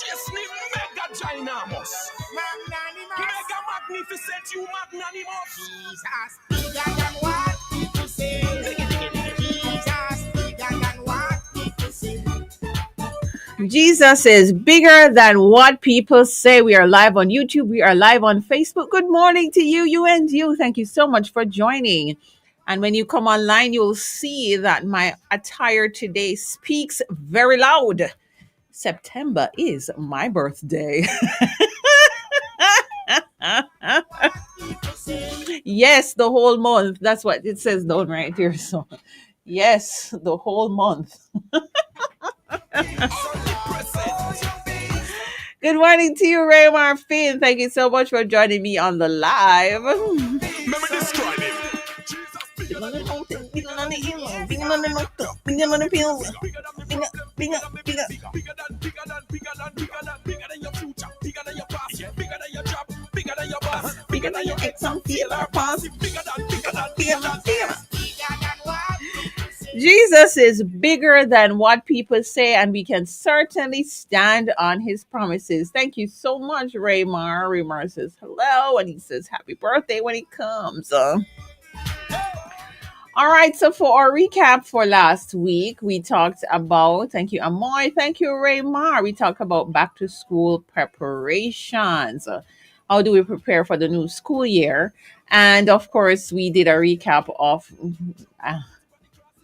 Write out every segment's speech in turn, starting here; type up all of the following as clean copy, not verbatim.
Just mega ginormous. Mega magnificent, you magnanimous. Jesus, bigger than what people say. Jesus, bigger than what people say. Jesus is bigger than what people say. We are live on YouTube. We are live on Facebook. Good morning to you and you. Thank you so much for joining. And when you come online, you'll see that my attire today speaks very loud. September is my birthday. Yes, the whole month. That's what it says down right here. So, yes, the whole month. Good morning to you, Raymar Finn. Thank you so much for joining me on the live. Remember this Friday. Jesus is bigger than what people say, and we can certainly stand on his promises. Thank you so much, Raymar. Raymar says hello, and he says happy birthday when he comes. All right, so for our recap for last week, we talked about, thank you, Amoy, thank you, Raymar. We talked about back to school preparations. How do we prepare for the new school year? And of course, we did a recap of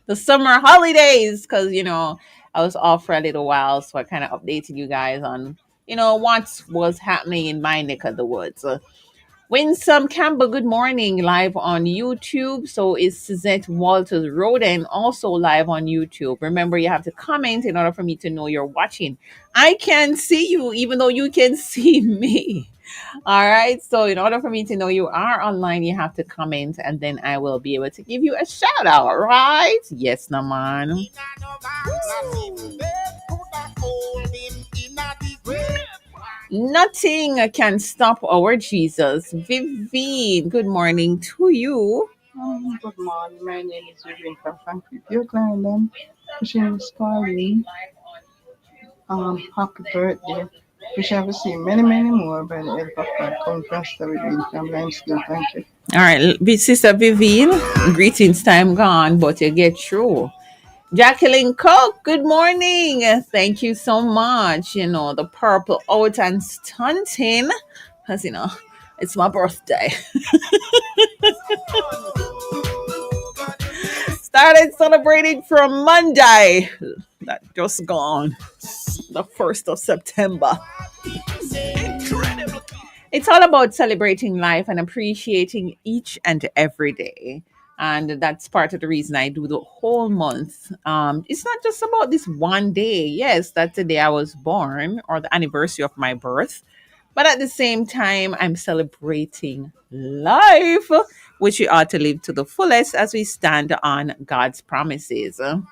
the summer holidays because, I was off for a little while. So I kind of updated you guys on, what was happening in my neck of the woods. Winsome Campbell, good morning, live on YouTube. So is Suzette Walters Roden also live on YouTube. Remember, you have to comment in order for me to know you're watching. I can see you, even though you can see me. All right. So in order for me to know you are online, you have to comment, and then I will be able to give you a shout out, right? Yes, Naman. Nothing can stop our Jesus. Vivian, good morning to you. Good morning. My name is Vivian from Frankfurt, Yorkland. Wishing Miss Pauline happy birthday. We shall receive many, many more by the help of God. Come Pastor Vivian from Limestone. Thank you. All right, Sister Vivian, greetings, time gone, but you get through. Jacqueline Coke, good morning. Thank you so much. The purple out and stunting, because, it's my birthday. Started celebrating from Monday. That just gone. The 1st of September. It's all about celebrating life and appreciating each and every day. And that's part of the reason I do the whole month. It's not just about this one day. Yes, that's the day I was born or the anniversary of my birth. But at the same time, I'm celebrating life, which we ought to live to the fullest as we stand on God's promises. And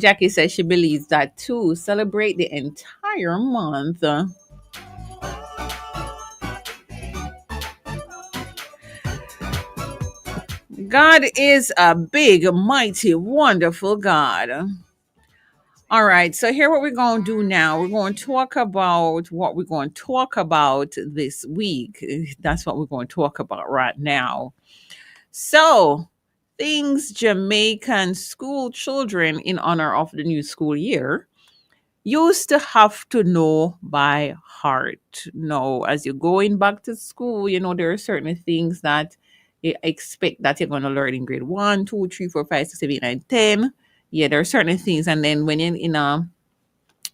Jackie says she believes that too. Celebrate the entire month. God is a big, mighty, wonderful God. All right, so here what we're going to do now. We're going to talk about what we're going to talk about this week. That's what we're going to talk about right now. So, things Jamaican school children in honor of the new school year used to have to know by heart. Now, as you're going back to school, there are certain things that you expect that you're going to learn in grade 1, 2, 3, 4, 5, 6, 7, 8, 9, 10. Yeah, there are certain things. And then when you're in a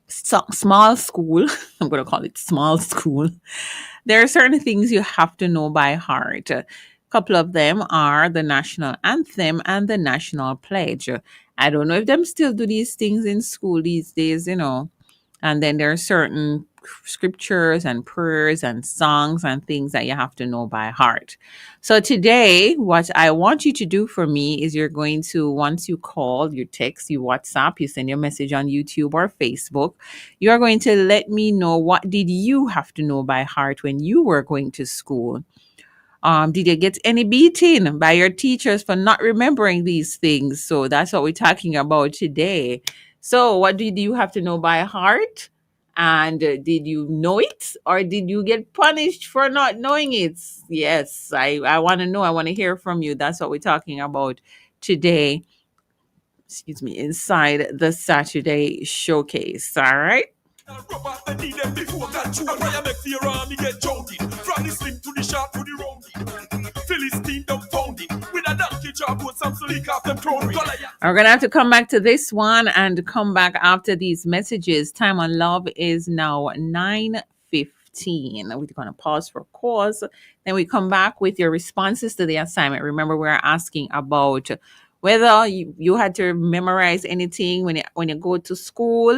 small school, I'm going to call it small school, there are certain things you have to know by heart. A couple of them are the national anthem and the national pledge. I don't know if them still do these things in school these days, And then there are certain scriptures and prayers and songs and things that you have to know by heart. So today, what I want you to do for me is you're going to, once you call, you text, you WhatsApp, you send your message on YouTube or Facebook, you're going to let me know what did you have to know by heart when you were going to school. Did you get any beating by your teachers for not remembering these things? So that's what we're talking about today. So, what did you have to know by heart? And did you know it, or did you get punished for not knowing it? Yes, I want to know. I want to hear from you. That's what we're talking about today. Excuse me, inside the Saturday showcase. All right. We're gonna have to come back to this one and come back after these messages. Time on love is now 9:15. We're gonna pause for cause. Then we come back with your responses to the assignment. Remember, we're asking about whether you had to memorize anything when you go to school.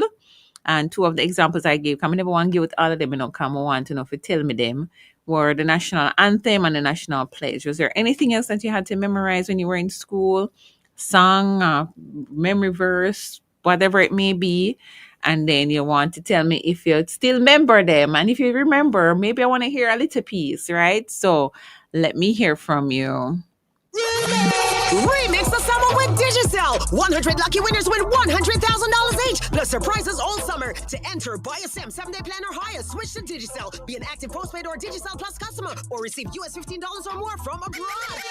And two of the examples I gave, come never want to give with all of them, you know, come want to know if you tell me them, were the national anthem and the national pledge. Was there anything else that you had to memorize when you were in school? Song, memory verse, whatever it may be. And then you want to tell me if you still remember them. And if you remember, maybe I want to hear a little piece, right? So let me hear from you. Remix the summer with Digicel. 100 lucky winners win $100,000 each, plus surprises all summer. To enter, buy a SIM, 7-day plan or higher. Switch to Digicel. Be an active postpaid or Digicel Plus customer, or receive US $15 or more from abroad.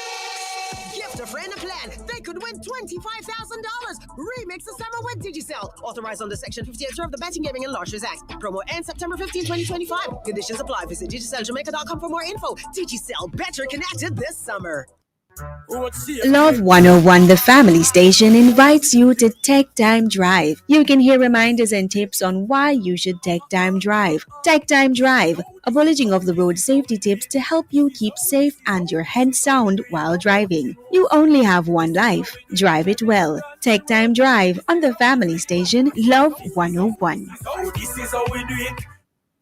Gift a friend a plan. They could win $25,000. Remix the summer with Digicel. Authorized under Section 58 of the Betting, Gaming and Lotteries Act. Promo ends September 15, 2025. Conditions apply. Visit DigicelJamaica.com for more info. Digicel, better connected this summer. Love 101, the family station, invites you to Tech Time Drive. You can hear reminders and tips on why you should Tech Time Drive. Tech Time Drive, a bulletin of the road safety tips to help you keep safe and your head sound while driving. You only have one life. Drive it well. Tech Time Drive on the family station, Love 101.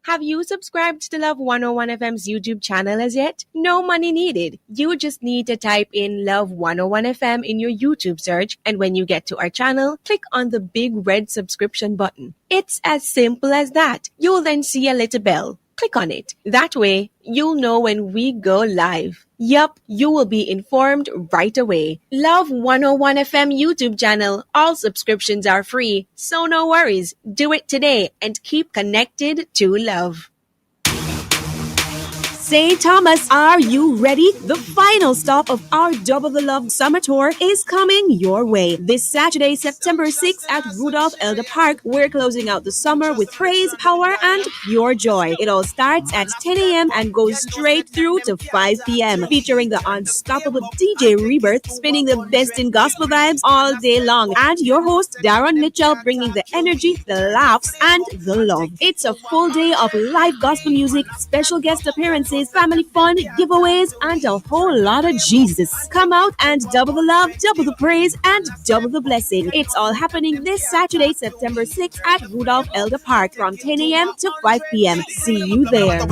Have you subscribed to Love 101 FM's YouTube channel as yet? No money needed. You just need to type in Love 101 FM in your YouTube search, and when you get to our channel, click on the big red subscription button. It's as simple as that. You'll then see a little bell. Click on it. That way, you'll know when we go live. Yup, you will be informed right away. Love 101 FM YouTube channel. All subscriptions are free, so no worries. Do it today and keep connected to love. St. Thomas, are you ready? The final stop of our Double the Love Summer Tour is coming your way. This Saturday, September 6th at Rudolph Elder Park, we're closing out the summer with praise, power, and pure joy. It all starts at 10 a.m. and goes straight through to 5 p.m., featuring the unstoppable DJ Rebirth, spinning the best in gospel vibes all day long, and your host, Darren Mitchell, bringing the energy, the laughs, and the love. It's a full day of live gospel music, special guest appearances, family fun, giveaways, and a whole lot of Jesus. Come out and double the love, double the praise, and double the blessing. It's all happening this Saturday, September 6th at Rudolph Elder Park from 10 a.m. to 5 p.m. See you there.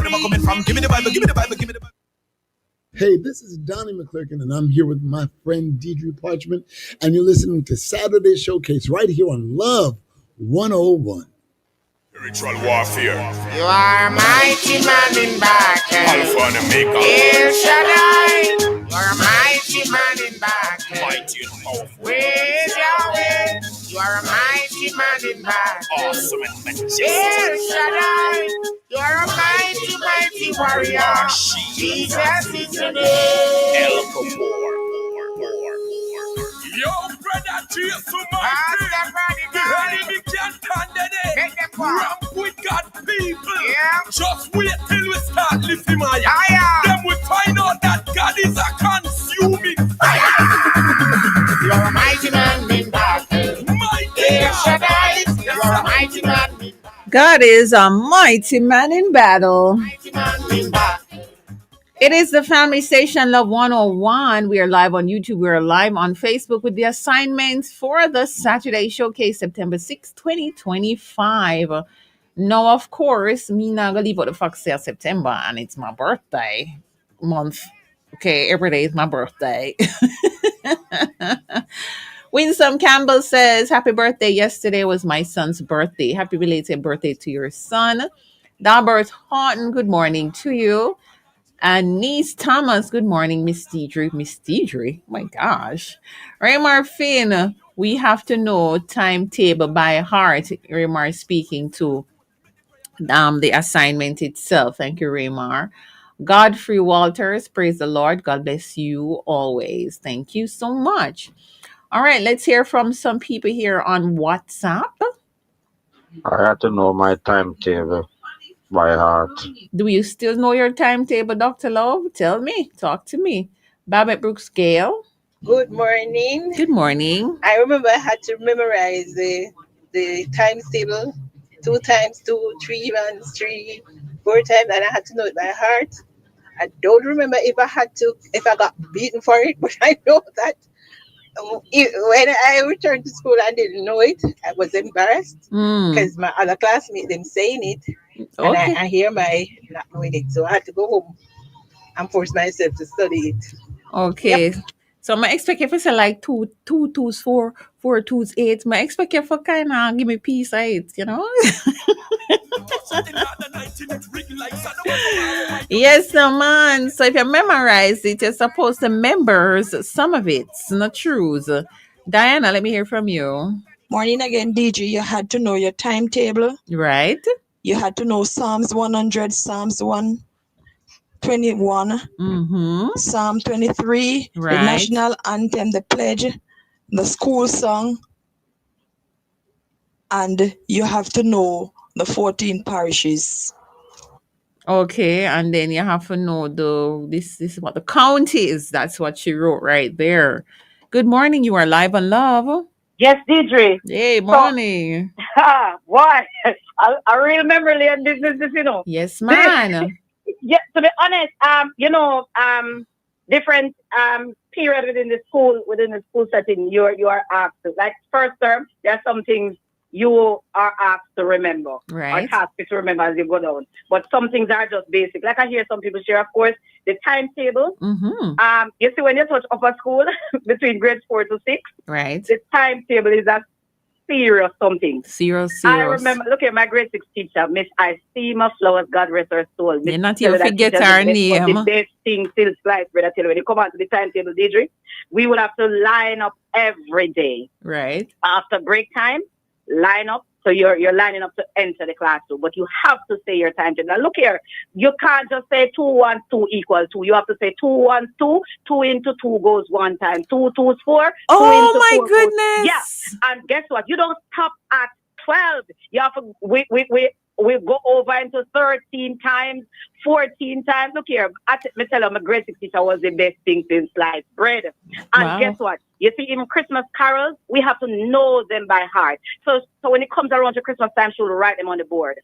Hey, this is Donnie McClurkin, and I'm here with my friend Deidre Parchment, and you're listening to Saturday Showcase right here on Love 101. Spiritual warfare. You are a mighty man in battle. Alpha and Omega. El Shaddai. You are a mighty man in battle. Mighty and powerful. Praise Yahweh. You are a mighty man in battle. Awesome and majestic. El Shaddai. You are a mighty, mighty warrior. Jesus is your name. El Kabor. Yo, brother, Jesus Almighty. The enemy can't handle it. Make them fall. Ramp with God people. Yeah. Just wait till we start lifting him higher. Higher. Then we find out that God is a consuming fire. You are a mighty man in battle. Mighty El God. Shaddai. You are a mighty man in battle. God is a mighty man in battle. Mighty man in battle. It is the family station Love 101. We are live on YouTube. We are live on Facebook with the assignments for the Saturday Showcase, September 6, 2025. Now, of course, me not gonna leave out the fact say September, and it's my birthday month. Okay, every day is my birthday. Winsome Campbell says, happy birthday. Yesterday was my son's birthday. Happy belated birthday to your son. Dalbert Horton, good morning to you. Niece Thomas, good morning, Miss Deidre. Miss Deidre, oh my gosh. Raymar Finn, we have to know timetable by heart. Raymar speaking to the assignment itself. Thank you, Raymar. Godfrey Walters, praise the Lord. God bless you always. Thank you so much. All right, let's hear from some people here on WhatsApp. I had to know my timetable by heart. Do you still know your timetable, Dr. Love? Tell me. Talk to me. Babette Brooks Gale. Good morning. Good morning. I remember I had to memorize the times table 2 times 2, 3 times 3, 4 times, and I had to know it by heart. I don't remember if I got beaten for it, but I know that when I returned to school and didn't know it, I was embarrassed because my other classmates them saying it, and Okay. I hear my not knowing it, so I had to go home and force myself to study it. Okay. So I expect if it's like two twos, four twos, eight. I expect you for kind of give me piece of it, you know? Yes, no, man. So if you memorize it, you're supposed to members some of it, not truths. Diana, let me hear from you. Morning again, Deidre. You had to know your timetable. Right. You had to know Psalms 100, Psalms 121, Psalm 23, Right. the national anthem, the pledge, the school song, and you have to know the 14 parishes. Okay, and then you have to know this is what the county is. That's what she wrote right there. Good morning. You are live on Love. Yes, Deidre. Hey, morning. What? I remember Leon this, you know. Yes, man. Yeah, to be honest, different period within the school setting, you are asked to. Like first term, there are some things you are asked to remember, right, or tasked to remember as you go down. But some things are just basic. Like I hear some people share, of course, the timetable. You see, when you touch upper school between grades 4 to 6, right, the timetable is a serious something. Serious. I remember, look at my grade 6 teacher, Miss Isema Flowers, God rest her soul. You're not even forget her name. The best thing till sliced bread, I tell you, when you come out to the timetable, Deidre, we would have to line up every day. Right. After break time, line up. So you're lining up to enter the classroom, but you have to say your timetable. Now look here, you can't just say 2 1 2 equals 2. You have to say 2 1 2, 2 into 2 goes 1 time, 2 2 is 4. Oh my goodness! Yes, and guess what? You don't stop at 12. You have to we go over into 13 times, 14 times. Look here, me tell you, my grade 6 teacher was the best thing since sliced bread. And guess what? You see, even Christmas carols, we have to know them by heart. So when it comes around to Christmas time, she'll write them on the board.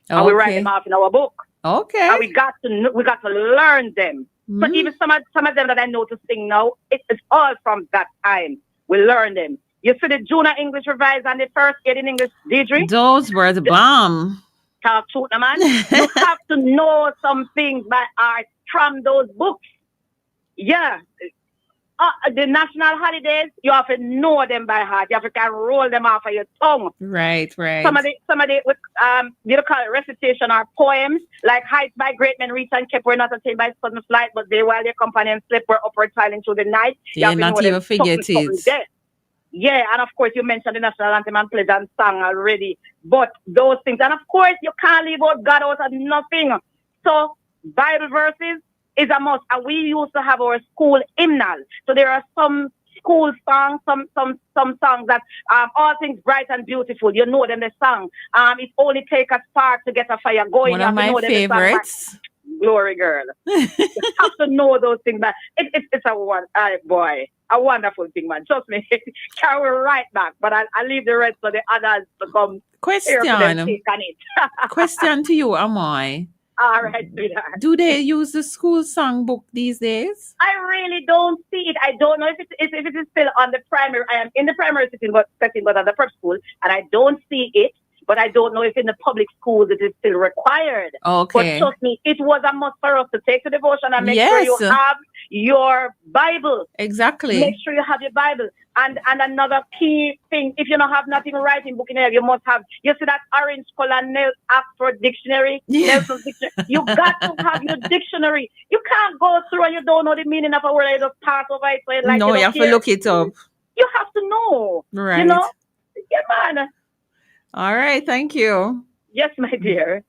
Okay. And we write them off in our book. Okay. And we got to learn them. So even some of them that I know to sing now, it's all from that time. We learn them. You see the junior English revised and the first grade in English, Deidre? Those were the bomb. Talk truth, man. You have to know some things by heart from those books. Yeah. The national holidays, you have to know them by heart. You have to roll them off of your tongue. Right. Some of the you call it recitation or poems, like heights by great men reach and kept were not attained by sudden flight, but they while their companions slept were upward silent through the night. Yeah, not even forget it. Yeah, and of course you mentioned the national anthem and pledge and song already. But those things, and of course you can't leave out God out of nothing. So Bible verses is a must. And we used to have our school hymnal. So there are some school songs, some songs that all things bright and beautiful. You know them the song. It only take a spark to get a fire going. One of my favorites. Glory girl. You have to know those things. But it's a wonderful thing, man. Trust me. Carry right back. But I'll leave the rest for the others to come. Question. Question to you, Amoy. All right, sweetheart. Do they use the school songbook these days? I really don't see it. I don't know if it is still on the primary. I am in the primary setting, but at the prep school, and I don't see it. But I don't know if in the public schools it is still required. Okay. But trust me, it was a must for us to take the devotion and make sure you have your Bible. Exactly. Make sure you have your Bible. And another key thing, if you don't have nothing writing book in there, you must have, you see that orange color Oxford dictionary, Yeah. Nelson's dictionary. You got to have your dictionary. You can't go through and you don't know the meaning of a word, you just pass over it, so like No, you you don't have to care. look it up. You have to know. Right. You know? Yeah, man. All right, thank you. Yes, my dear.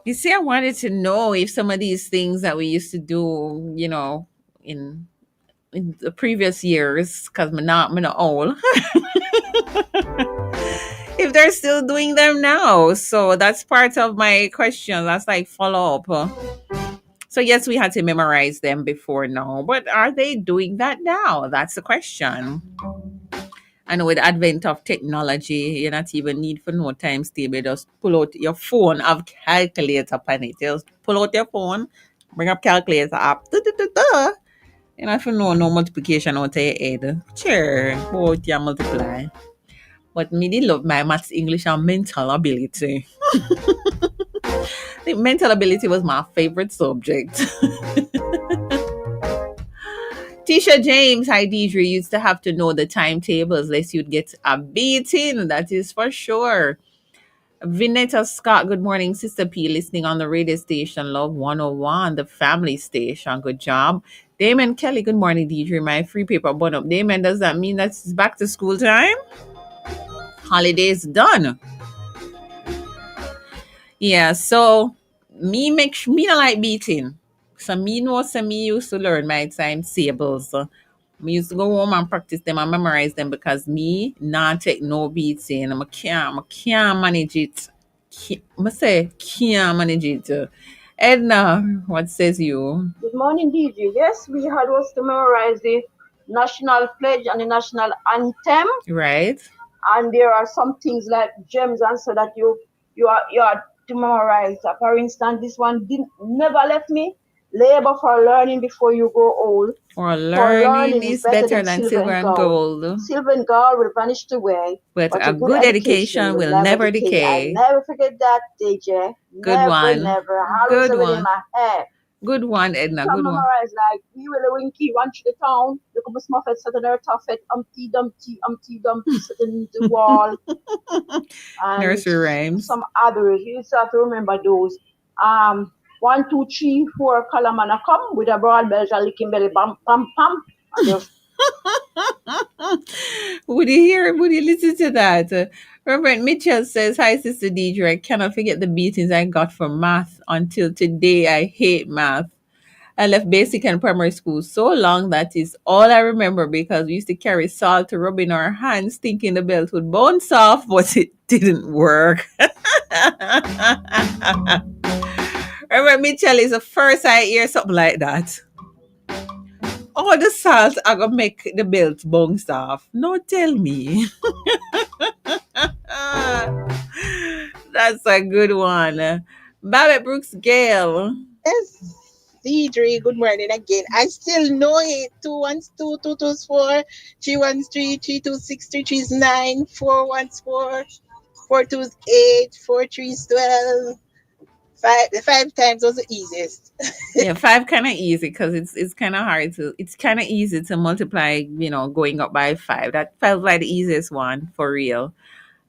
You see, I wanted to know if some of these things that we used to do, in the previous years, because I'm not old, if they're still doing them now. So that's part of my question. That's like follow up. So yes, we had to memorize them before now, but are they doing that now? That's the question. And with the advent of technology, you not even need for no times table. Just pull out your phone, have calculator upon it. Just pull out your phone, bring up calculator app. You know, if you know no multiplication out of your head. Sure, both you multiply. But me did love my maths, English, and mental ability. I think mental ability was my favorite subject. Tisha James, hi Deidre, used to have to know the timetables lest you'd get a beating. That is for sure. Vinetta Scott, good morning. Sister P, listening on the radio station, Love 101, the family station. Good job. Damon Kelly, good morning, Deidre. My free paper bun up. Damon, does that mean that's back to school time? Holidays done. Yeah, so me not like beating. So me know so me used to learn my timetables. Me used to go home and practice them and memorize them because me not take no beating. I can't manage it. Can't manage it. Edna, what says you? Good morning, DJ. Yes, we had was to memorize the national pledge and the national anthem. Right. And there are some things like gems and so that you are to memorize. For instance, this one never left me. Labor for learning before you grow old. For learning is better than silver and gold. Silver and gold will vanish away. But a good education will never decay. I never forget that, DJ. Good never, one. Never. Good Always one. in my head. Good one, Edna. Some Good one. memorize like we will winky run to the town. Look at my smuffet sitting there, toughet, Umpty Dumpty sitting the wall. And nursery rhymes. Some others. You just have to remember those. 1, 2, 3, 4 column and a come with a broad belt and licking belly bam pam pam. And just Would you listen to that? Reverend Mitchell says, hi, Sister Deidre. I cannot forget the beatings I got for math until today. I hate math. I left basic and primary school so long that is all I remember because we used to carry salt to rub in our hands thinking the belt would bounce off, but it didn't work. Reverend Mitchell is the first I hear something like that. All the salt are gonna make the belt bounce off. No, tell me. That's a good one. Babette Brooks Gale. Yes, Deidre, good morning again. I still know it. 2 1 2 2 2 4 3 1 3 3 2 6 3 3 9 4 1 4 4 2 8 4 3 12. The 5 times was the easiest. Yeah, 5 kind of easy because it's kind of hard to. It's kind of easy to multiply. Going up by 5. That felt like the easiest one for real.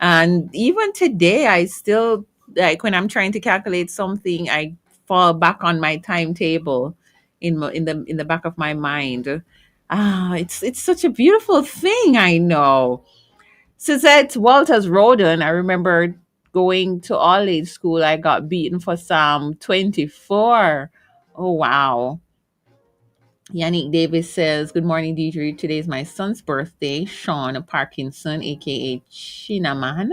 And even today, I still like when I'm trying to calculate something, I fall back on my timetable in the back of my mind. It's such a beautiful thing. I know. Suzette Walters Roden, I remember going to all age school. I got beaten for Psalm 24. Oh wow. Yannick Davis says, good morning, Deidre. Today is my son's birthday, Sean Parkinson, aka Chinaman.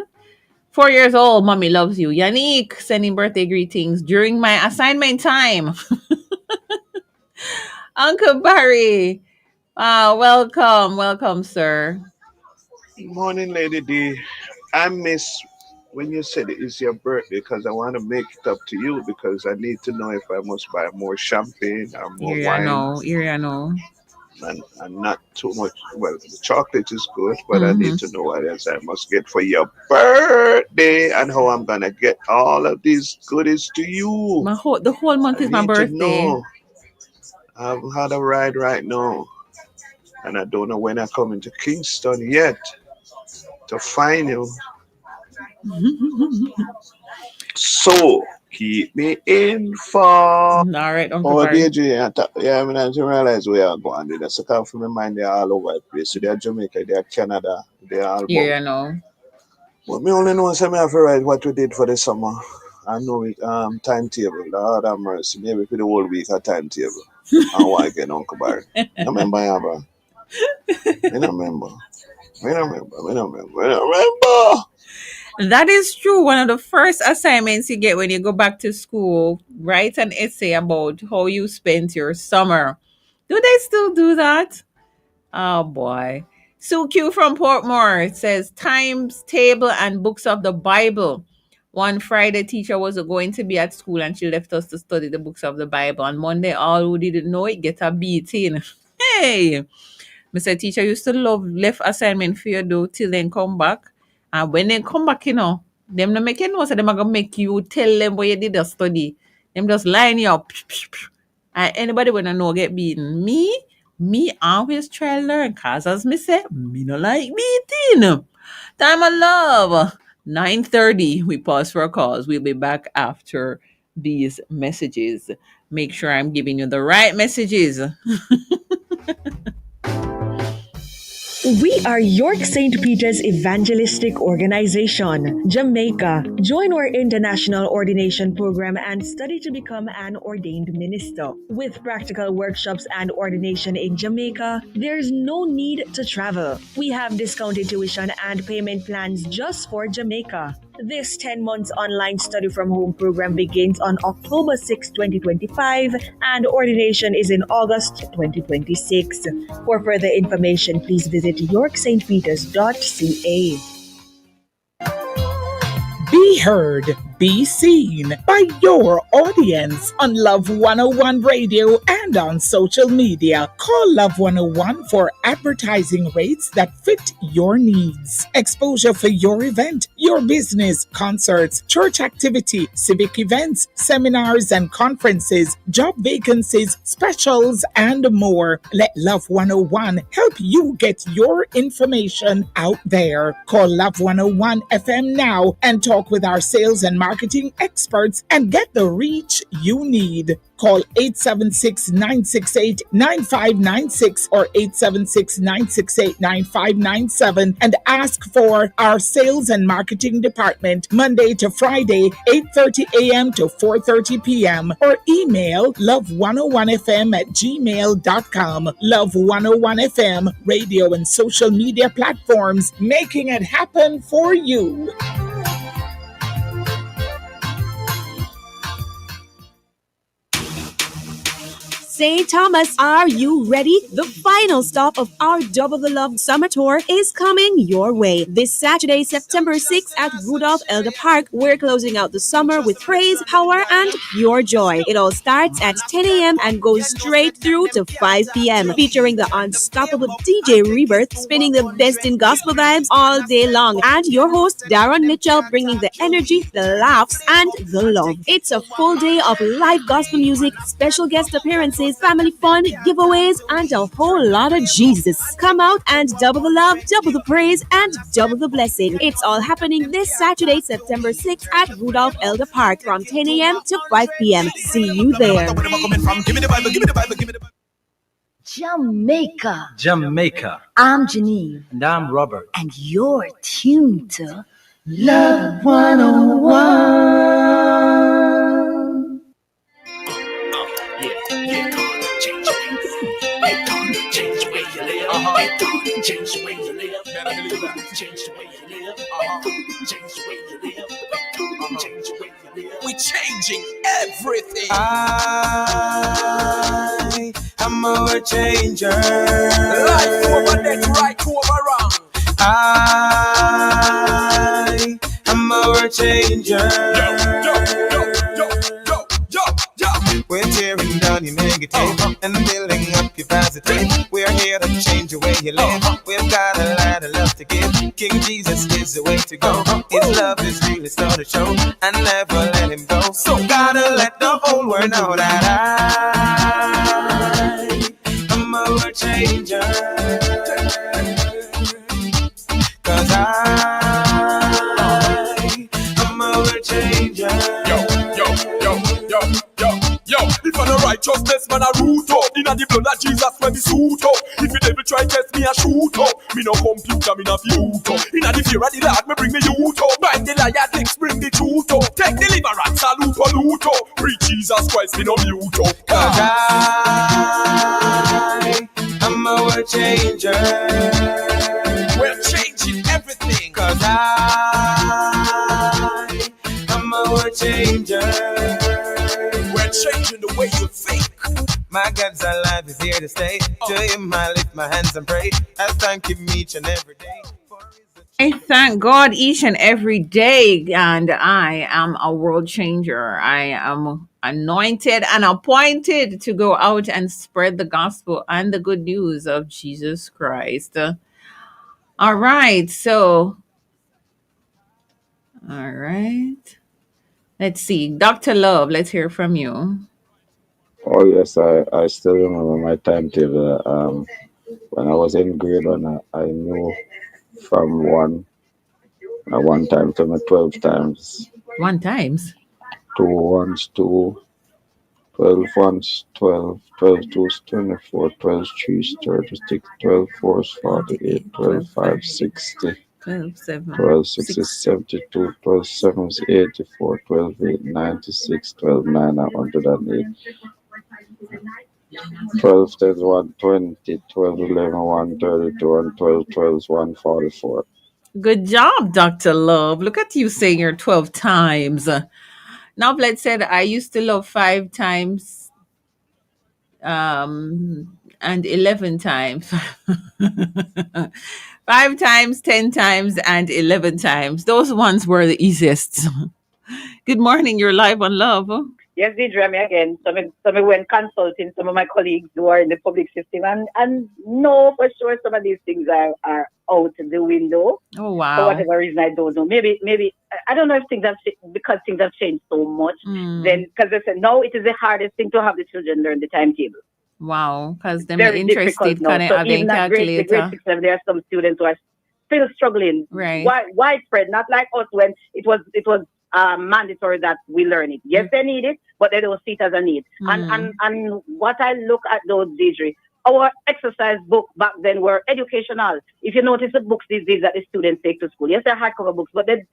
4 years old, mommy loves you. Yannick, sending birthday greetings during my assignment time. Uncle Barry, welcome, sir. Good morning, Lady D. I miss when you said it's your birthday because I want to make it up to you because I need to know if I must buy more champagne or more wine. I know. And not too much. Well, the chocolate is good, but I need to know what else I must get for your birthday and how I'm gonna get all of these goodies to you. The whole month is my birthday. I've had a ride right now, and I don't know when I'm coming to Kingston yet to find you. So keep me informed. All right, Uncle Oh, Barry. Deidre, I mean, I didn't realize where I'm going. That's a come from my mind. They're all over the place. So they're Jamaica, they're Canada, they're all about. Yeah, I know. But me only know some have to write what we did for the summer. I know it timetable. Lord have mercy. Maybe for the whole week a timetable. And what again, Uncle Barry? I remember, yeah, bro. I remember. I remember. I remember. I remember. That is true. One of the first assignments you get when you go back to school, write an essay about how you spent your summer. Do they still do that? Oh boy. Sue Q from Portmore says times table and books of the Bible. One Friday, teacher was going to be at school and she left us to study the books of the Bible. On Monday, all who didn't know it get a beating. Hey, Mr. Teacher used to love left assignment for you do till then come back. And when they come back, them no make you know, so them are gonna make you tell them what you did the study. Them just line you up. And anybody wanna know get beaten. Me always try to learn, cause as me say, me no like beating. Time of love. 9:30. We pause for a cause. We'll be back after these messages. Make sure I'm giving you the right messages. We are York St. Peter's Evangelistic Organization, Jamaica. Join our international ordination program and study to become an ordained minister. With practical workshops and ordination in Jamaica, there's no need to travel. We have discounted tuition and payment plans just for Jamaica. This 10 months online study from home program begins on October 6, 2025, and ordination is in August 2026. For further information, please visit yorkstpeters.ca. Be heard, be seen by your audience on Love 101 Radio and on social media. Call Love 101 for advertising rates that fit your needs. Exposure for your event, your business, concerts, church activity, civic events, seminars and conferences, job vacancies, specials, and more. Let Love 101 help you get your information out there. Call Love 101 FM now and talk with our sales and marketing experts and get the reach you need. Call 876-968-9596 or 876-968-9597 and ask for our sales and marketing department Monday to Friday, 8:30 a.m. to 4:30 p.m. or email love101fm@gmail.com. Love 101 FM, radio and social media platforms, making it happen for you. St. Thomas, are you ready? The final stop of our Double the Love Summer Tour is coming your way. This Saturday, September 6th at Rudolph Elder Park, we're closing out the summer with praise, power, and pure joy. It all starts at 10 a.m. and goes straight through to 5 p.m., featuring the unstoppable DJ Rebirth, spinning the best in gospel vibes all day long, and your host, Darren Mitchell, bringing the energy, the laughs, and the love. It's a full day of live gospel music, special guest appearances, family fun, giveaways, and a whole lot of Jesus. Come out and double the love, double the praise, and double the blessing. It's all happening this Saturday, September 6th at Rudolph Elder Park from 10 a.m. to 5 p.m. See you there. Jamaica. I'm Janine. And I'm Robert. And you're tuned to Love 101. Change the way you live. Change the way you live. Change the way you live. Change the way you live. Change the way you live. We changing everything. I am a changer. Life over next, right over wrong. I am a changer. We're tearing down your negative and building up your positive. We're here to change the way you live. We've got a lot of love to give. King Jesus is the way to go. His love is really starting to show, and never let him go. So gotta let the whole world know that Jesus when me suit up. If the devil try test me, I shoot up. Me no computer, me no boot up. Inna the fear of the Lord, me bring me youth up. Bind the liar, dicks, bring the truth up. Take deliverance, salute for loot up. Preach Jesus Christ, me no mute up. Cause I'm a world changer. We're changing everything. Cause I'm a world changer. We're changing the way you think. My God's alive, is here to stay. To him I lift my hands and pray. I thank him each and every day. I thank God each and every day, and I am a world changer. I am anointed and appointed to go out and spread the gospel and the good news of Jesus Christ. All right, let's see. Dr. Love, let's hear from you. Oh yes, I still remember my timetable. When I was in grade one, I knew from one time to me 12 times. 1 times? 2 ones, 2, 12 ones, 12, 12 twos, 24, 12 threes, 36, 12 fours, 48, 12 fives, 60, 12 7. 12 sixes, 72, 12 sevens, 84, 12 8, 96, 12 9, 108. 12 tens, 120, 12 11, 132, and 12 12s, 144. Good job, Dr. Love. Look at you saying your 12 times. Novlet said, I used to love 5 times and 11 times. 5 times, 10 times, and 11 times. Those ones were the easiest. Good morning. You're live on Love. Yes, Deidre, me again. So me went consulting some of my colleagues who are in the public system and know for sure some of these things are out the window. Oh, wow. For whatever reason, I don't know. Maybe I don't know if things have because things have changed so much. Then because they said no, it is the hardest thing to have the children learn the timetable. Wow, because they're Very interested difficult now. So having even at grade 6 level, there are some students who are still struggling. Right. Widespread, not like us when it was mandatory that we learn it. Yes, they need it, but they don't see it as a need. And what I look at those, Deidre, our exercise book back then were educational. If you notice the books these days that the students take to school, yes, they're hardcover books, but they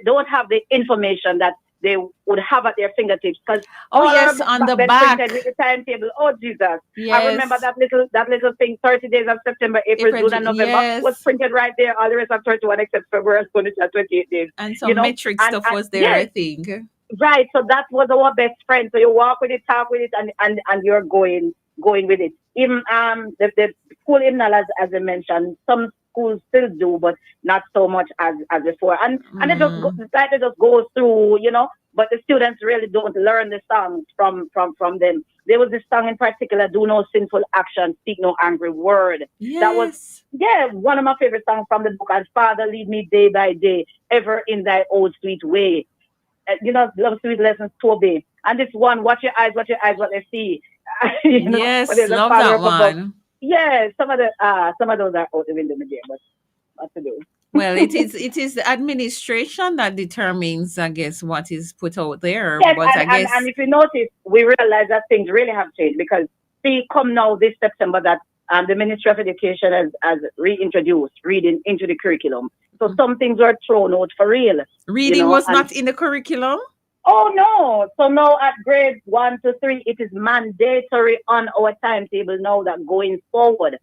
don't have the information that they would have at their fingertips. Because yes, on the back with the timetable. Oh Jesus! Yes. I remember that little thing. 30 days of September, April, June, and November was printed right there. All the rest of 31 except February, 28 days. And some metric stuff was there, I think. Right. So that was our best friend. So you walk with it, talk with it, and you're going with it. Even the school hymnal, as I mentioned, some schools still do, but not so much as before. And they just go through, but the students really don't learn the songs from them. There was this song in particular, Do No Sinful Action, Speak No Angry Word. Yes. That was, one of my favorite songs from the book. And Father, lead me day by day, ever in thy old sweet way. Love sweet lessons to obey. And this one, watch your eyes, what they see. Yes, love that one. Yeah, some of those are out the window, but what to do? Well, it is the administration that determines, I guess, what is put out there. Yes, but and if you notice, we realize that things really have changed because come now this September that the Ministry of Education has reintroduced reading into the curriculum. So some things were thrown out for real. Reading was not in the curriculum? Oh, no. So now at grades 1 to 3, it is mandatory on our timetable now that going forward,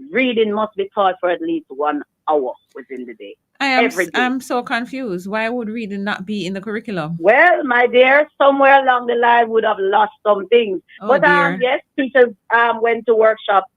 reading must be taught for at least 1 hour within the day. I'm so confused. Why would reading not be in the curriculum? Well, my dear, somewhere along the line would have lost some things. Oh, but yes, teachers went to workshops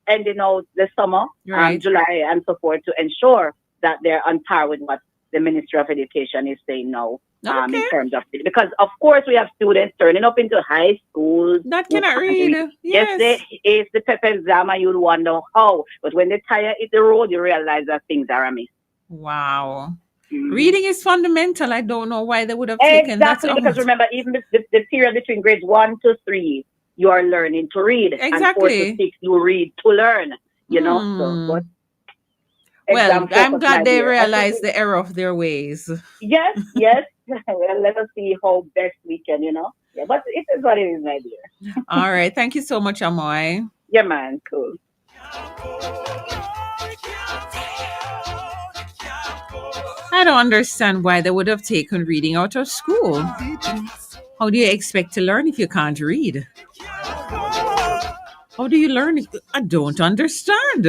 ending out the summer, right. July and so forth, to ensure that they're on par with what the Ministry of Education is saying now. In terms of it. Because of course we have students turning up into high school that cannot read. Yes, they ace the pep exam and you'll wonder how. But when the tire hit the road, you realize that things are amiss. Wow. Reading is fundamental. I don't know why they would have taken that out. Because remember, even the period between grades 1 to 3, you are learning to read. Exactly. And 4 to 6, you read to learn. So, well, I'm glad they realized the error of their ways. Yes. Well, let us see how best we can, Yeah, but it is what it is, my dear. All right. Thank you so much, Amoy. Yeah, man, cool. I don't understand why they would have taken reading out of school. How do you expect to learn if you can't read? How do you learn? I don't understand.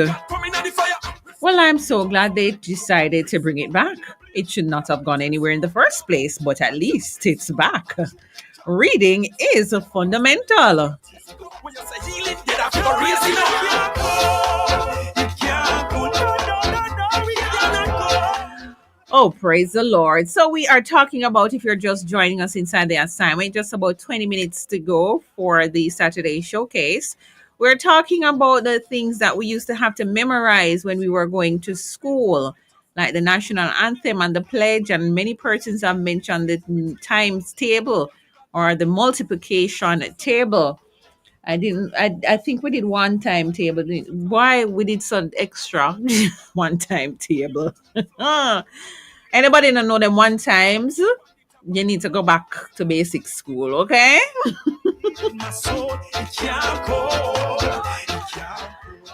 Well, I'm so glad they decided to bring it back. It should not have gone anywhere in the first place, but at least it's back. Reading is fundamental. Oh, praise the Lord. So, we are talking about, if you're just joining us inside the assignment, just about 20 minutes to go for the Saturday showcase. We're talking about the things that we used to have to memorize when we were going to school, like the national anthem and the pledge. And many persons have mentioned the times table or the multiplication table. I think we did one time table. Why we did some extra one time table? Anybody don't know them one times? You need to go back to basic school, okay?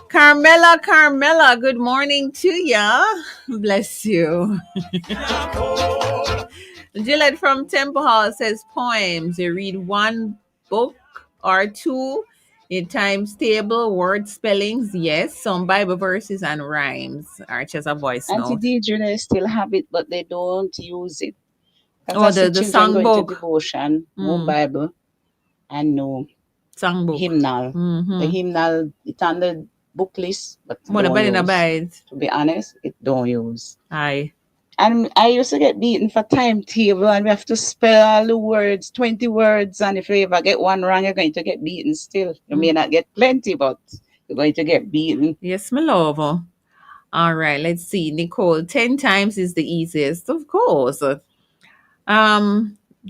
Carmela, good morning to ya. Bless you. Gillette from Temple Hall says poems. You read one book or two in times table, word spellings, yes, some Bible verses and rhymes. Archers a voice Auntie note. Deidre, they still have it, but they don't use it. Because Oh, I see the children going to songbook. devotion, no Bible, and no Songbook. hymnal. The hymnal, it's on the book list, but What don't about in a use. bite? To be honest, it don't use. Aye. And I used to get beaten for timetable, and we have to spell all the words, 20 words, and if you ever get one wrong, you're going to get beaten still. You may not get plenty, but you're going to get beaten. Yes, my love. All right, let's see. Nicole, 10 times is the easiest, of course. The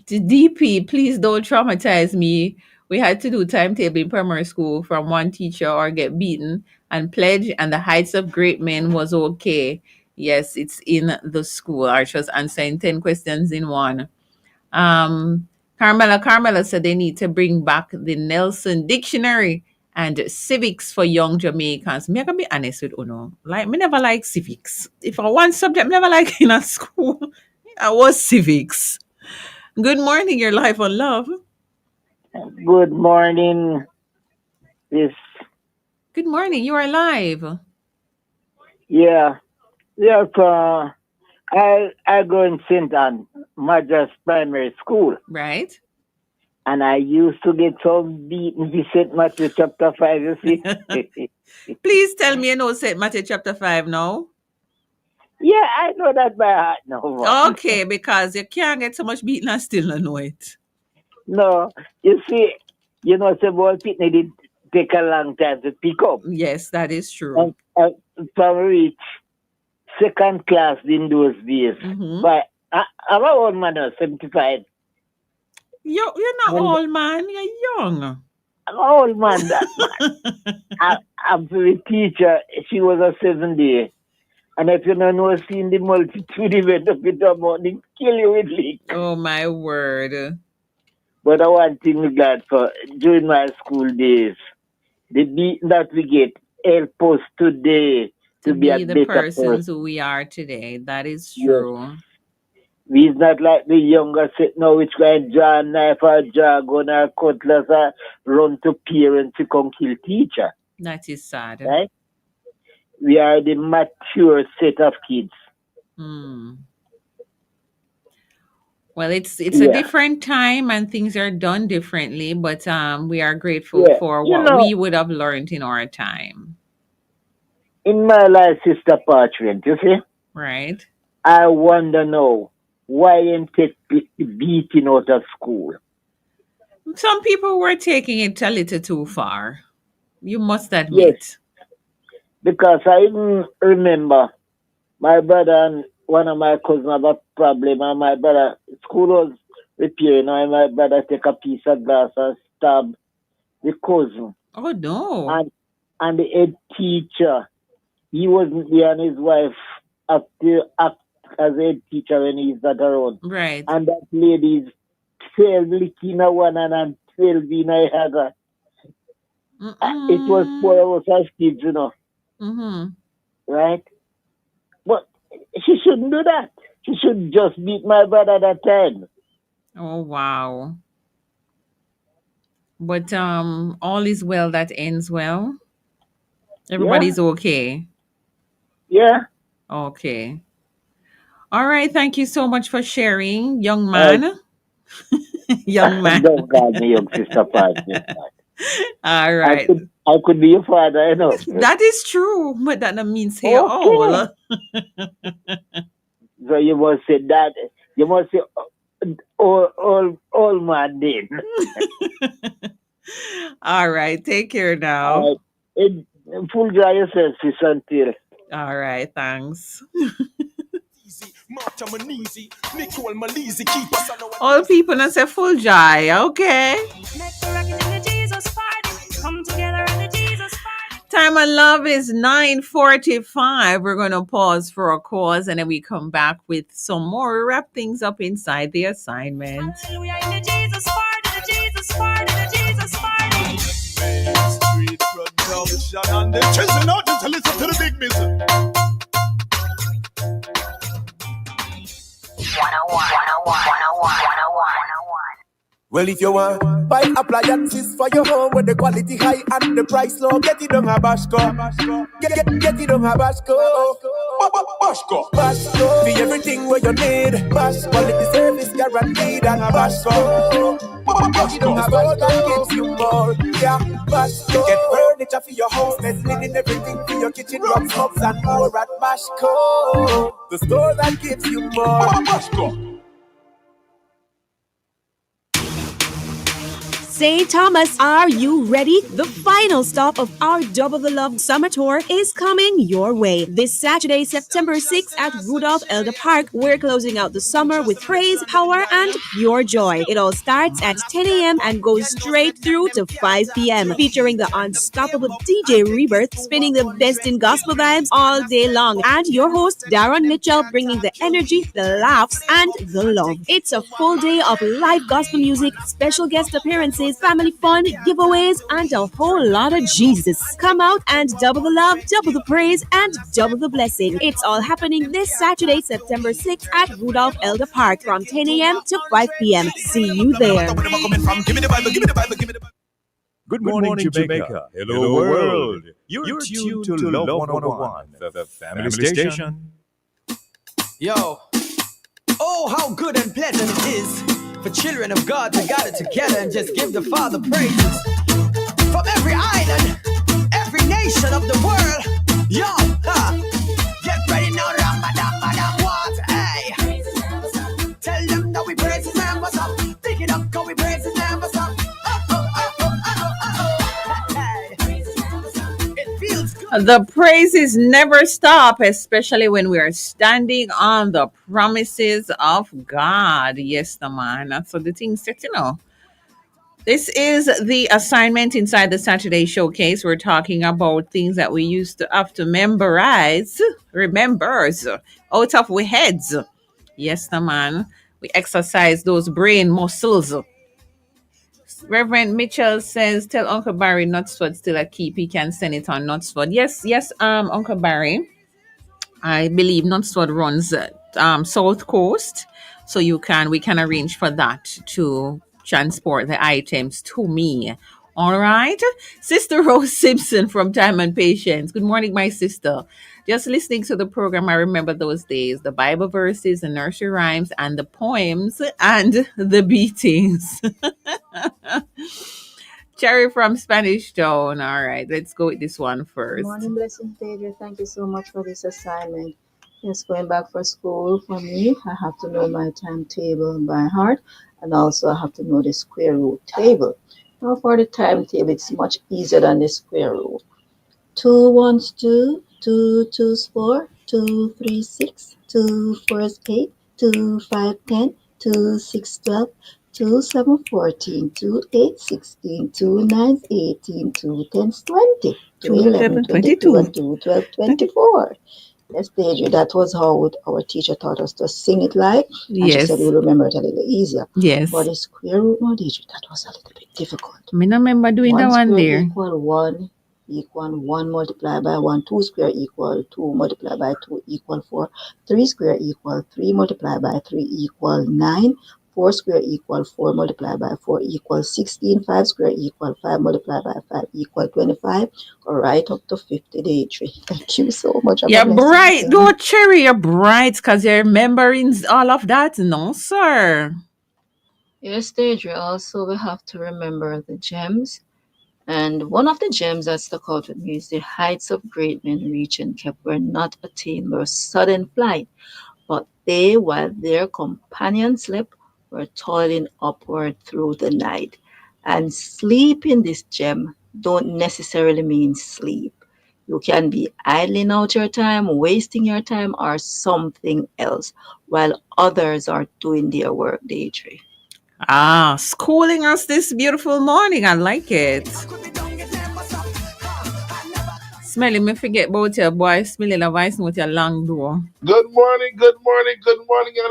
DP, please don't traumatize me. We had to do timetable in primary school from one teacher or get beaten, and pledge and the heights of great men was okay. Yes, it's in the school. Archer's answering 10 questions in one. Carmela said they need to bring back the Nelson Dictionary and civics for young Jamaicans. Me, I can be honest with Uno. Like, me never like civics. If I want subject, me never like in a school, I was civics. Good morning, your life on love. Good morning. This, Good morning, you are live. yeah. Yes, I go in St. Anne, Madras Primary School. Right. And I used to get so beaten in St. Matthew chapter 5, you see. Please tell me you know St. Matthew chapter 5 now. Yeah, I know that by heart now. Okay, because you can't get so much beaten and still not know it. No, you see, you know, the ball pitney did take a long time to pick up. Yes, that is true. And from reach second class in those days. But I'm an old man now, 75. You're not old, man. You're young. I'm an old man, that man. I'm the teacher. She was a 7 day. And if you don't know, seeing the multitude event of it, they kill you with leak. Oh, my word. But I want to be glad for during my school days. The beating that we get help us today to be a the better persons person. who we are today. That is true. Yes. We's not like the younger set now, which kind draw a knife or draw a gun or cutlass or run to parents to come kill teacher. That is sad. Right? We are the mature set of kids. Well, it's a different time and things are done differently, but we are grateful for what we would have learned in our time. In my life, Sister Parchment, you see? Right. I wonder now, why ain't take beating out of school? Some people were taking it a little too far. You must admit. Yes. Because I even remember my brother and one of my cousins have a problem, and my brother, school was repairing, and my brother take a piece of glass and stab the cousin. Oh, no. And the head teacher, he wasn't there, and his wife have to act as head teacher when he's not around. Right. And that lady's 12 licking a one and 12 in a other. It was for us as kids, Mm-hmm. right? But she shouldn't do that. She should just beat my brother that time. Oh wow. But all is well that ends well. Yeah, Everybody's okay. yeah. Okay. All right. Thank you so much for sharing, young Uh, man. Young man. don't call me young sister partner. All I right. could, I could be your father, That is true, but that no means here Okay. all. So you must say that. You must say all man name. All right. Take care now. All right. It, full dry yourself, sis, until. All right. Thanks. All people not say full joy. Okay. Time of love is 9:45. We're going to pause for a cause and then we come back with some more. Wrap things up inside the assignment. Street production and the chasing out to listen to the big music. 101. Well, if you want buy appliances for your home with the quality high and the price low, get it on a Bashco. Get it on a Bashco. Bashco. Bashco. For everything where you need. Bash quality service guaranteed and a Bashco. Get it on a Bashco that gives you more. Yeah, Bashco. Get furniture for your house, bed linen, everything for your kitchen, rug smokes and more at Bashco. The store that gives you more. Bashco. St. Thomas, are you ready? The final stop of our Double the Love Summer Tour is coming your way. This Saturday, September 6th at Rudolph Elder Park, we're closing out the summer with praise, power, and pure joy. It all starts at 10 a.m. and goes straight through to 5 p.m., featuring the unstoppable DJ Rebirth, spinning the best in gospel vibes all day long, and your host, Darren Mitchell, bringing the energy, the laughs, and the love. It's a full day of live gospel music, special guest appearances, family fun, giveaways, and a whole lot of Jesus. Come out and double the love, double the praise, and double the blessing. It's all happening this Saturday, September 6th at Rudolph Elder Park from 10 a.m. to 5 p.m. See you there. Good morning, Jamaica. Hello, world. You're tuned to Love 101, the family station. Yo, oh, how good and pleasant it is for children of God to gather together and just give the Father praises. From every island, every nation of the world, yo, get ready now, what, hey. Tell them that we praise his name, what's up? Pick it up, cause we praise his name, what's up? The praises never stop, especially when we are standing on the promises of God. Yes, the man. That's what the thing said, This is the assignment inside the Saturday Showcase. We're talking about things that we used to have to remembers out of our heads. Yes, the man. We exercise those brain muscles. Reverend Mitchell says, "Tell Uncle Barry Nutsford still a keep. He can send it on Nutsford." Yes, Uncle Barry. I believe Nutsford runs South Coast, so we can arrange for that to transport the items to me. All right, Sister Rose Simpson from Time and Patience. Good morning, my sister. Just listening to the program, I remember those days, the Bible verses, the nursery rhymes, and the poems, and the beatings. Cherry from Spanish Town. All right, let's go with this one first. Morning, blessing, Deidre. Thank you so much for this assignment. Yes, going back for school for me, I have to know my timetable by heart, and also I have to know the square root table. Now, for the timetable, it's much easier than the square root. 2 1's 2, 2 2's 4, 2 3's 6, 2 4's 8, 2 5 10, 2 6 12, 2 7 14, 2 8 16, 2 9 18, 2 10 20, 3 11 22, and 2 12 24. Yes, Deidre, that was how our teacher taught us to sing it like, and she said Yes. we'll remember it a little easier. But Yes. the square root, no, Deidre, that was a little bit difficult. Me no remember doing that One one square there. equal 1 equal 1 multiplied by 1. 2 square equal 2 multiplied by 2 equal 4. 3 square equal 3 multiplied by 3 equal 9. 4 square equal 4 multiplied by 4 equal 16. 5 square equal 5 multiplied by 5 equal 25. Right up to 50, day 3. Thank you so much. Have a You're blessed bright, weekend. though, Cherry. You're bright because you're remembering all of that. No, sir. Yes, Deidre, also we have to remember the gems. And one of the gems that stuck out with me is the heights of great men reach and kept were not attained by sudden flight, but they, while their companions slept, were toiling upward through the night. And sleep in this gem don't necessarily mean sleep. You can be idling out your time, wasting your time, or something else, while others are doing their work, Deidre. Ah, schooling us this beautiful morning. I like it. Smelly, me forget about your boy. Smelling a voice with your long door. Good morning, and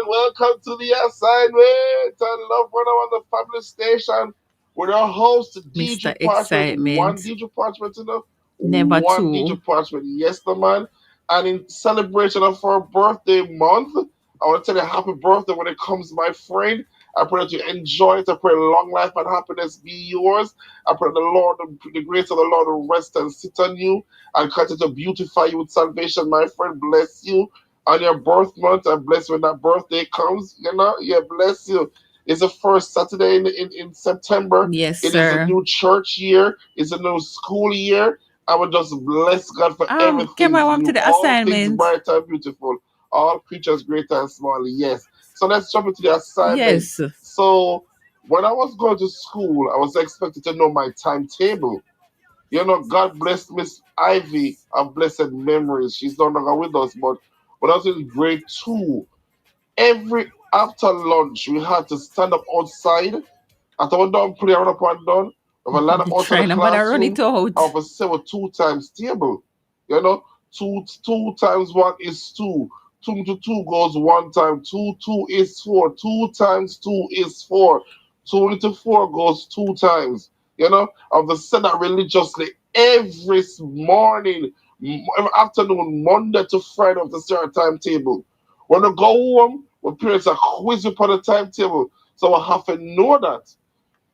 welcome to the assignment. I love when I'm on the family station with our host, Mr. DJ Parchment. One Excitement. DJ Parchment, Never one DJ two. Parchment. Yes, the man. And in celebration of our birthday month, I want to tell you happy birthday when it comes, my friend. I pray that you enjoy it. I pray long life and happiness be yours. I pray the Lord, the grace of the Lord will rest and sit on you and continue to beautify you with salvation, my friend. Bless you on your birth month. And bless when that birthday comes. Yeah, bless you. It's the first Saturday in September. Yes, It is a sir. new church year. It's a new school year. I would just bless God for Came everything I to new, the all things assignment. bright and beautiful, all creatures great and small. Yes. So let's jump into the assignment. Yes. So when I was going to school, I was expected to know my timetable. God bless Miss Ivy of blessed memories. She's no longer with us, but when I was in grade two, every after lunch we had to stand up outside. After we're done play around up and done, we have a line up outside the Trying to run it classroom. out. I would say with two times table. Two times one is two. Two to two goes one time. Two is four. Two times two is four. Two into four goes two times. I've said that religiously every morning, every afternoon, Monday to Friday of the start timetable. When I go home, my parents are quiz upon the timetable. So I have to know that.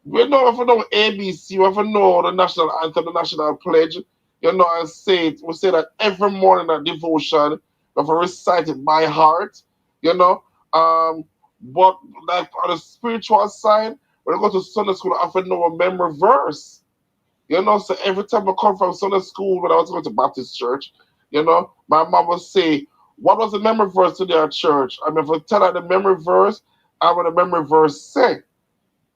We know ABC, we have to know the national anthem, the national pledge, and say it. We say that every morning at devotion, we have to recite it by heart, you know. But like on the spiritual side, when I go to Sunday school, I have to know a memory verse. So every time I come from Sunday school when I was going to Baptist church, my mom would say, what was the memory verse today at church? I mean, if I tell her the memory verse, I what the memory verse say.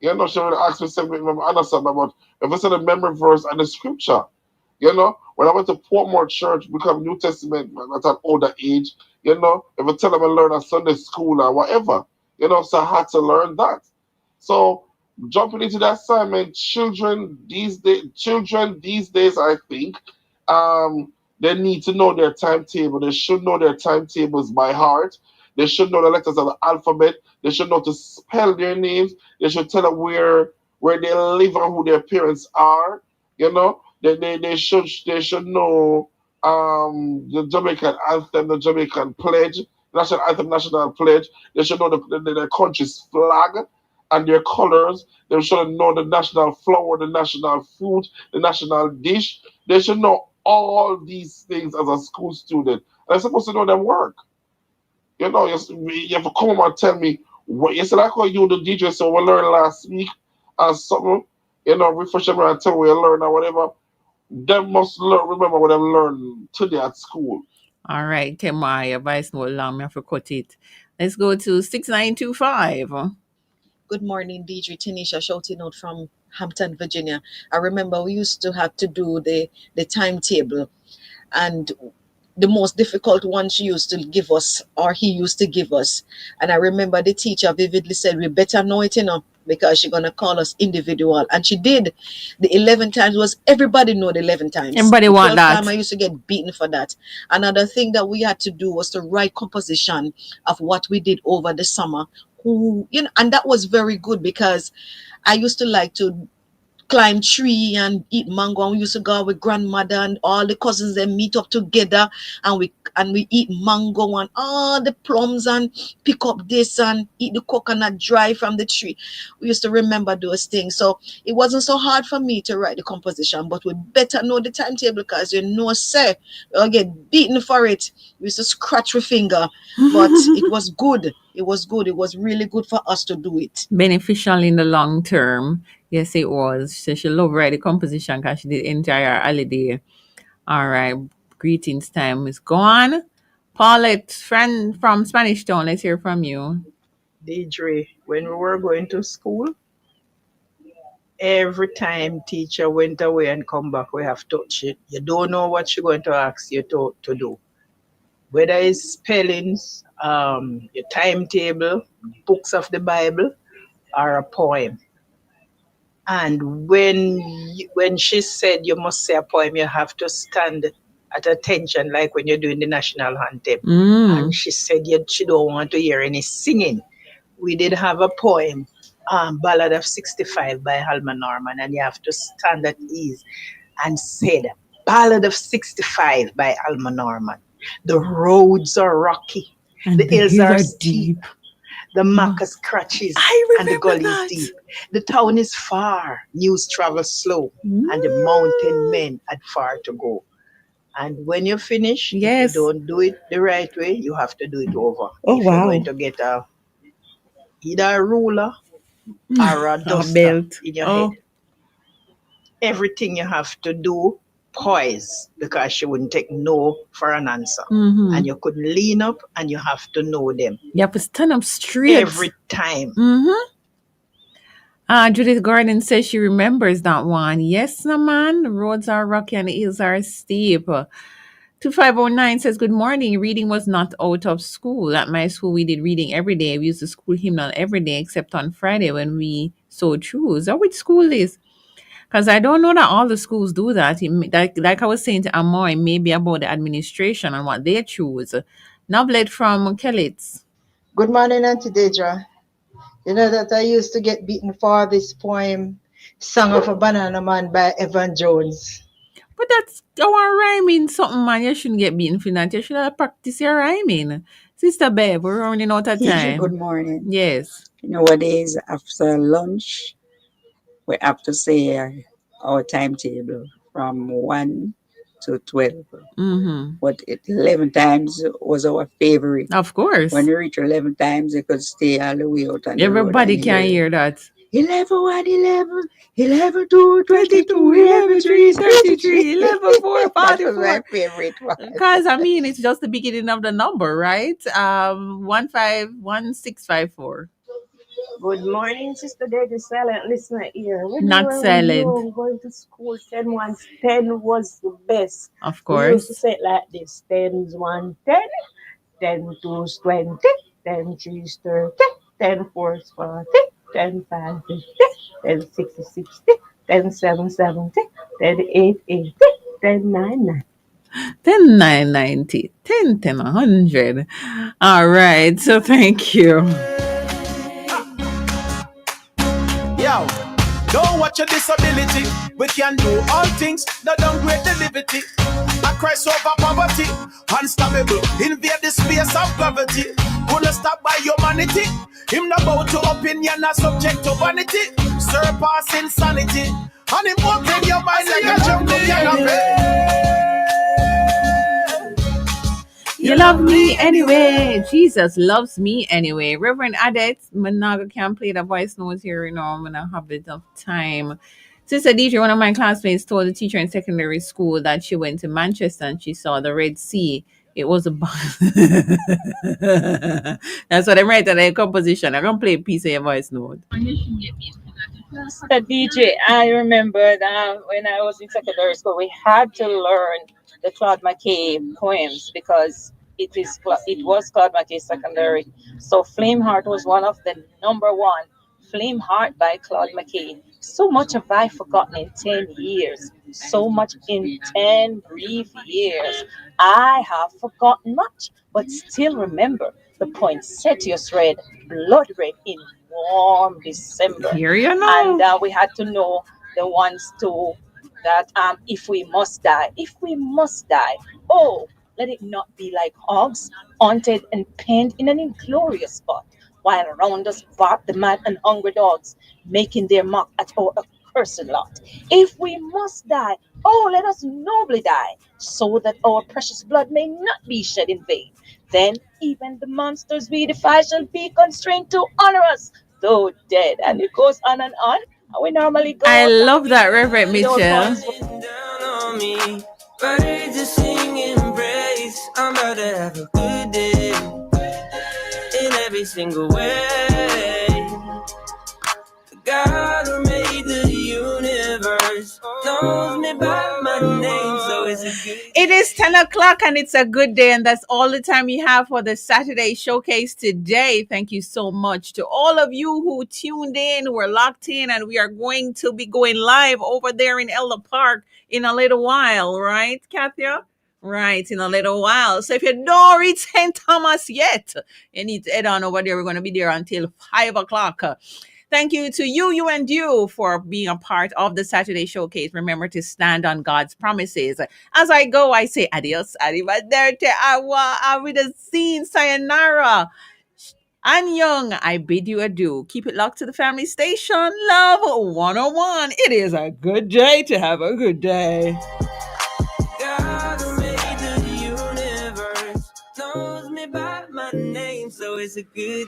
She would ask me something, I understand about if I said a memory verse and the scripture. When I went to Portmore Church, become New Testament at an older age, if I tell them I learn at Sunday school or whatever, so I had to learn that. So jumping into that assignment, children these days, I think, they need to know their timetable. They should know their timetables by heart. They should know the letters of the alphabet. They should know to spell their names. They should tell them where they live and who their parents are. They should know the Jamaican anthem, the Jamaican pledge, national anthem, national pledge. They should know the country's flag and their colors. They should know the national flower, the national fruit, the national dish. They should know all these things as a school student. And they're supposed to know their work. You have to come and tell me what you said. Like how you the DJ, so we learned last week or something. Refresh them and tell me what you learned or whatever. They must learn. Remember what they learned today at school. All right, Kema, your voice no long. I have to cut it. Let's go to 6925. Good morning, Deidre. Tanisha shouting out from Hampton, Virginia. I remember we used to have to do the timetable, and the most difficult one she used to give us, or he used to give us. And I remember the teacher vividly said, we better know it, because she's gonna call us individual. And she did. The 11 times was everybody know the 11 times. Everybody The want 12th time that. I used to get beaten for that. Another thing that we had to do was to write composition of what we did over the summer. Who, you know, and that was very good because I used to like to climb tree and eat mango, and we used to go out with grandmother and all the cousins then meet up together, and we eat mango and all the plums and pick up this and eat the coconut dry from the tree. We used to remember those things. So it wasn't so hard for me to write the composition, but we better know the timetable because you know, say we'll get beaten for it. We used to scratch your finger, but it was good. It was good. It was really good for us to do it. Beneficial in the long term. Yes, it was. So she loved writing composition because she did enjoy her holiday. All right. Greetings time is gone. Paulette, friend from Spanish Town, let's hear from you. Deidre, when we were going to school, every time teacher went away and come back, we have touch it. You don't know what she's going to ask you to do. Whether it's spellings, your timetable, books of the Bible, or a poem. And when she said you must say a poem, you have to stand at attention, like when you're doing the national anthem. And she said she don't want to hear any singing. We did have a poem, Ballad of 65 by Halma Norman, and you have to stand at ease and say the Ballad of 65 by Alma Norman. The roads are rocky, and the hills are steep, the muck scratches, and the gullies deep. The town is far, news travels slow, and the mountain men had far to go. And when you finish, if you don't do it the right way, you have to do it over. If you're going to get either a ruler or a duster in your head. Everything you have to do poise, because she wouldn't take no for an answer. And you couldn't lean up, and you have to know them. You have to stand up straight. Every time. Judith Gordon says she remembers that one. Yes, no, man. The roads are rocky and the hills are steep. 2509 says, good morning. Reading was not out of school. At my school, we did reading every day. We used the school hymnal every day except on Friday when we so choose. Or which school is? Because I don't know that all the schools do that. Like I was saying to Amoy, maybe about the administration and what they choose. Novelet from Kellitz. Good morning, Auntie Deidre. You know that I used to get beaten for this poem, Song of a Banana Man by Evan Jones. But that's our rhyming something, man. You shouldn't get beaten for that. You should have practiced your rhyming. Sister Bev, we're running out of time. Good morning. Yes. Nowadays, after lunch, we have to say our timetable from 1 to 12. But 11 times was our favorite. Of course. When you reach 11 times, you could stay all the way out on the road. Everybody can hear that. 11, 1, 11, 11, 2, 22, 11, 3, 33, 11, 4, 44. That was my favorite one. Because, I mean, it's just the beginning of the number, right? 151654. Good morning, Sister Deidre, silent listener here. Not silent. Going to school, 10 was the best. Of course. We used to say it like this: 10's 1, 10, 10 2's 20, 10 3's 30, 10 4's 40, 10 5's 50, 10 6 is 60, 10 7 70, 10 8 80, 10 9 90. 10 9 90, 10 10 100. All right, so thank you. Yo, don't watch your disability. We can do all things that downgrade the liberty. A Christ over poverty, unstoppable, invade the space of gravity. Couldn't stop by humanity. Him not bow to opinion, not subject to vanity. Surpass insanity, and him open your mind like a jungle canopy. You love me anyway. Jesus loves me anyway. Reverend Adet, Managa can play the voice notes here, you know, I'm going to have a bit of time. Sister Deidre, one of my classmates, told the teacher in secondary school that she went to Manchester and she saw the Red Sea. It was a That's what I'm writing in the composition. I'm going to play a piece of your voice note. Sister DJ, I remember that when I was in secondary school, we had to learn the Claude McKay poems because it was Claude McKay Secondary. So Flame Heart was one of the number one Flame Heart by Claude McKay. So much have I forgotten in 10 years. So much in 10 brief years. I have forgotten much, but still remember the poinsettias red, blood red in warm December. Here you And know. we had to know the ones too that if we must die, oh, let it not be like hogs, haunted and penned in an inglorious spot, while around us bark the mad and hungry dogs, making their mock at our accursed lot. If we must die, oh, let us nobly die, so that our precious blood may not be shed in vain. Then even the monsters we defy shall be constrained to honor us, though dead. And it goes on and on. And we normally go I out love that, Reverend with our Mitchell. points. On me, birds are singing praise. I'm about to have a good day in every single way. God who made the universe knows me by my name, so it's a good. It is 10 o'clock and it's a good day, and that's all the time we have for the Saturday showcase today. Thank you so much to all of you who tuned in, who are locked in, and we are going to be going live over there in Elder Park in a little while, right, Kathia? Right, in a little while. So if you don't reach St. Thomas yet, you need to head on over there. We're going to be there until 5 o'clock. Thank you to you and you for being a part of the Saturday Showcase. Remember to stand on God's promises. As I go, I say adios, arrivederci, awa, scene, sayonara. I'm young. I bid you adieu. Keep it locked to the family station. Love 101. It is a good day to have a good day. God who made the universe knows me by my name, so it's a good